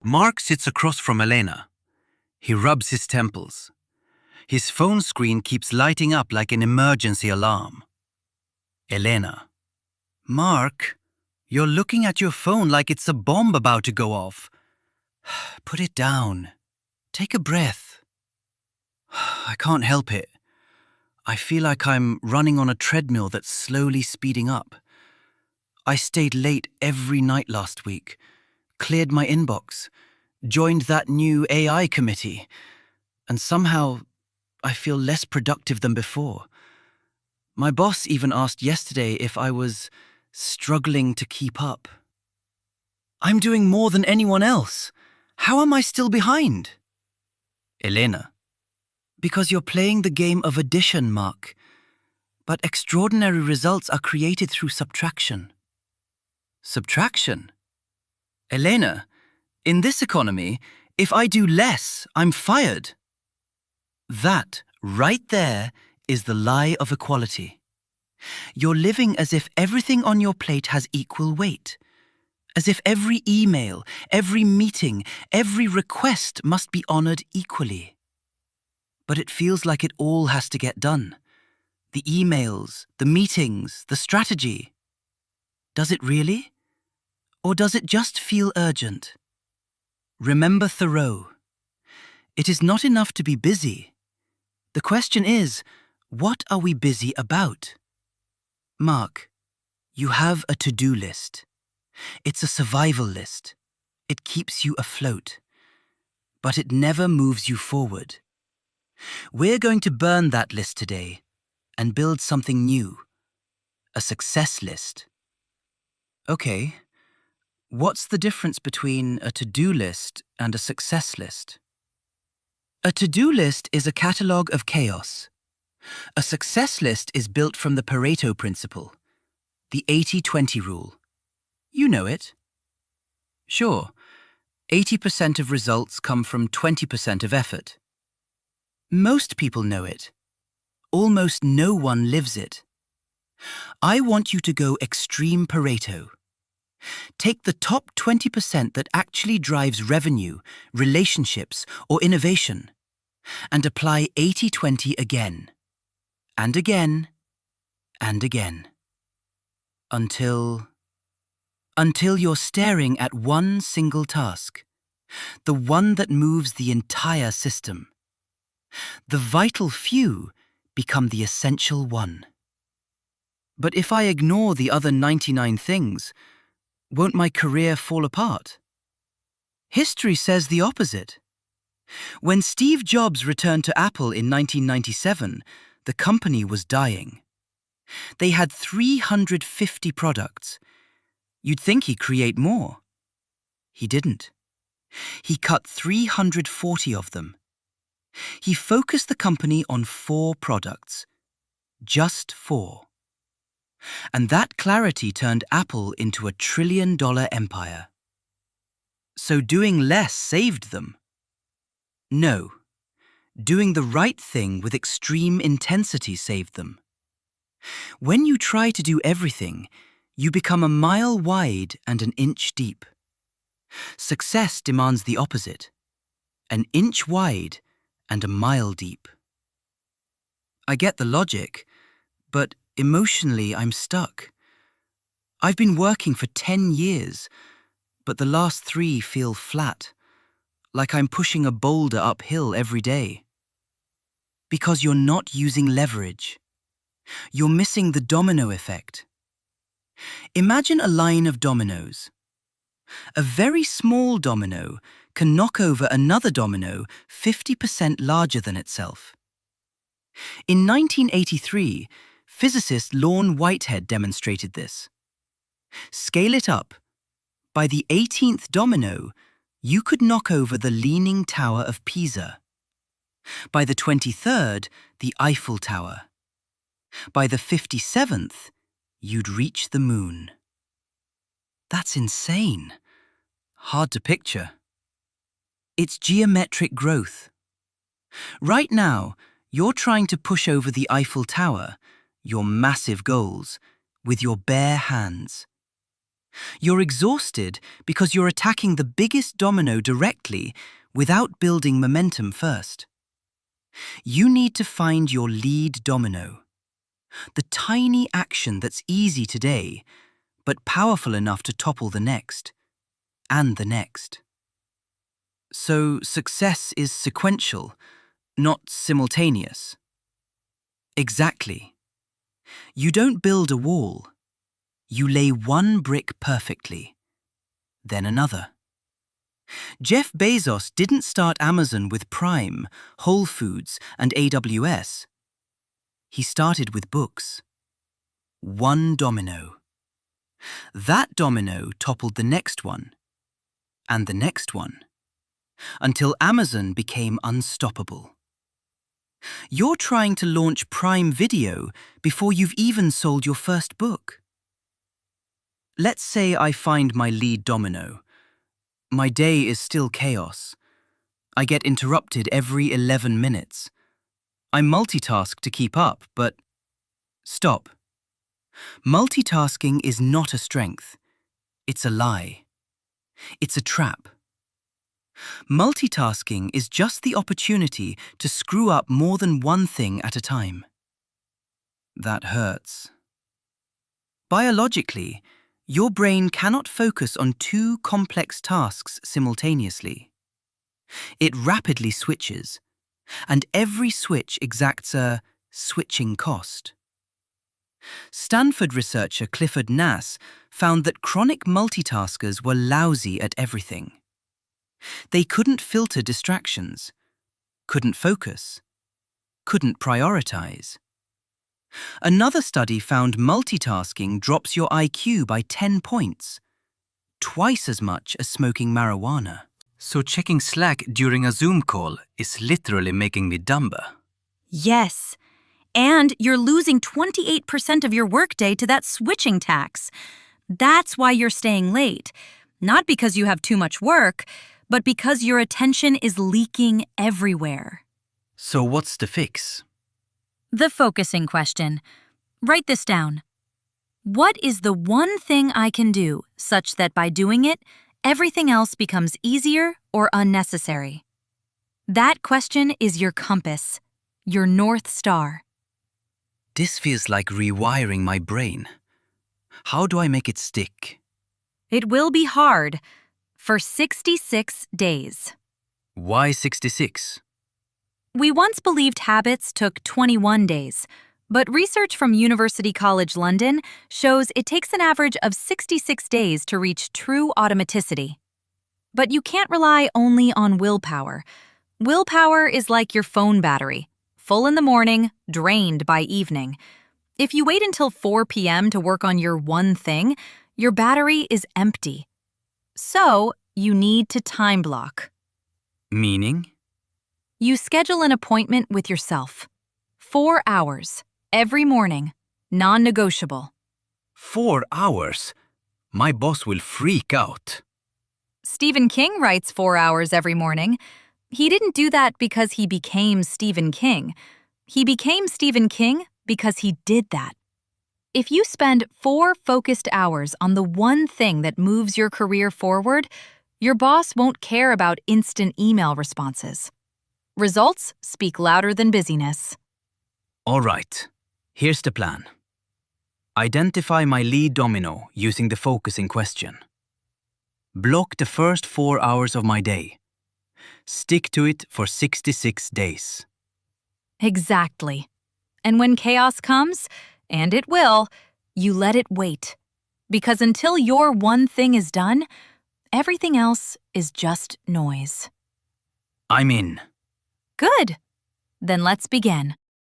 Mark sits across from Elena. He rubs his temples. His phone screen keeps lighting up like an emergency alarm. Elena. Mark, you're looking at your phone like it's a bomb about to go off. Put it down. Take a breath. I can't help it. I feel like I'm running on a treadmill that's slowly speeding up. I stayed late every night last week, cleared my inbox, joined that new AI committee, and somehow I feel less productive than before. My boss even asked yesterday if I was struggling to keep up. I'm doing more than anyone else. How am I still behind? Elena. Because you're playing the game of addition, Mark. But extraordinary results are created through subtraction. Subtraction? Elena, in this economy, if I do less, I'm fired. That, right there, is the lie of equality. You're living as if everything on your plate has equal weight. As if every email, every meeting, every request must be honored equally. But it feels like it all has to get done. The emails, the meetings, the strategy. Does it really? Or does it just feel urgent? Remember Thoreau. It is not enough to be busy. The question is, what are we busy about? Mark, you have a to-do list. It's a survival list. It keeps you afloat. But it never moves you forward. We're going to burn that list today and build something new, a success list. Okay, what's the difference between a to-do list and a success list? A to-do list is a catalogue of chaos. A success list is built from the Pareto principle, the 80-20 rule. You know it. Sure, 80% of results come from 20% of effort. Most people know it. Almost no one lives it. I want you to go extreme Pareto. Take the top 20% that actually drives revenue, relationships, or innovation, and apply 80-20 again, and again, and again. Until you're staring at one single task, the one that moves the entire system. The vital few become the essential one. But if I ignore the other 99 things, won't my career fall apart? History says the opposite. When Steve Jobs returned to Apple in 1997, the company was dying. They had 350 products. You'd think he'd create more. He didn't. He cut 340 of them. He focused the company on 4 products. Just 4. And that clarity turned Apple into a $1 trillion empire. So doing less saved them? No. Doing the right thing with extreme intensity saved them. When you try to do everything, you become a mile wide and an inch deep. Success demands the opposite, an inch wide and a mile deep. I get the logic, but emotionally I'm stuck. I've been working for 10 years, but the last 3 feel flat, like I'm pushing a boulder uphill every day. Because you're not using leverage. You're missing the domino effect. Imagine a line of dominoes. A very small domino can knock over another domino 50% larger than itself. In 1983, physicist Lorne Whitehead demonstrated this. Scale it up. By the 18th domino, you could knock over the Leaning Tower of Pisa. By the 23rd, the Eiffel Tower. By the 57th, you'd reach the moon. That's insane. Hard to picture. It's geometric growth. Right now, you're trying to push over the Eiffel Tower, your massive goals, with your bare hands. You're exhausted because you're attacking the biggest domino directly without building momentum first. You need to find your lead domino, the tiny action that's easy today, but powerful enough to topple the next, and the next. So success is sequential, not simultaneous. Exactly. You don't build a wall. You lay one brick perfectly, then another. Jeff Bezos didn't start Amazon with Prime, Whole Foods, and AWS. He started with books. One domino. That domino toppled the next one, and the next one, until Amazon became unstoppable. You're trying to launch Prime Video before you've even sold your first book. Let's say I find my lead domino. My day is still chaos. I get interrupted every 11 minutes. I multitask to keep up, but stop. Multitasking is not a strength. It's a lie. It's a trap. Multitasking is just the opportunity to screw up more than one thing at a time. That hurts. Biologically, your brain cannot focus on two complex tasks simultaneously. It rapidly switches, and every switch exacts a switching cost. Stanford researcher Clifford Nass found that chronic multitaskers were lousy at everything. They couldn't filter distractions, couldn't focus, couldn't prioritize. Another study found multitasking drops your IQ by 10 points, twice as much as smoking marijuana. So checking Slack during a Zoom call is literally making me dumber. Yes. And you're losing 28% of your workday to that switching tax. That's why you're staying late. Not because you have too much work, but because your attention is leaking everywhere. So what's the fix? The focusing question. Write this down. What is the one thing I can do such that by doing it, everything else becomes easier or unnecessary? That question is your compass, your North Star. This feels like rewiring my brain. How do I make it stick? It will be hard for 66 days. Why 66? We once believed habits took 21 days, but research from University College London shows it takes an average of 66 days to reach true automaticity. But you can't rely only on willpower. Willpower is like your phone battery, full in the morning, drained by evening. If you wait until 4 p.m. to work on your one thing, your battery is empty. So, you need to time block. Meaning? You schedule an appointment with yourself. 4 hours, every morning, non-negotiable. 4 hours? My boss will freak out. Stephen King writes 4 hours every morning. He didn't do that because he became Stephen King. He became Stephen King because he did that. If you spend 4 focused hours on the one thing that moves your career forward, your boss won't care about instant email responses. Results speak louder than busyness. All right, here's the plan. Identify my lead domino using the focusing question. Block the first 4 hours of my day. Stick to it for 66 days. Exactly. And when chaos comes, and it will, you let it wait. Because until your one thing is done, everything else is just noise. I'm in. Good. Then let's begin.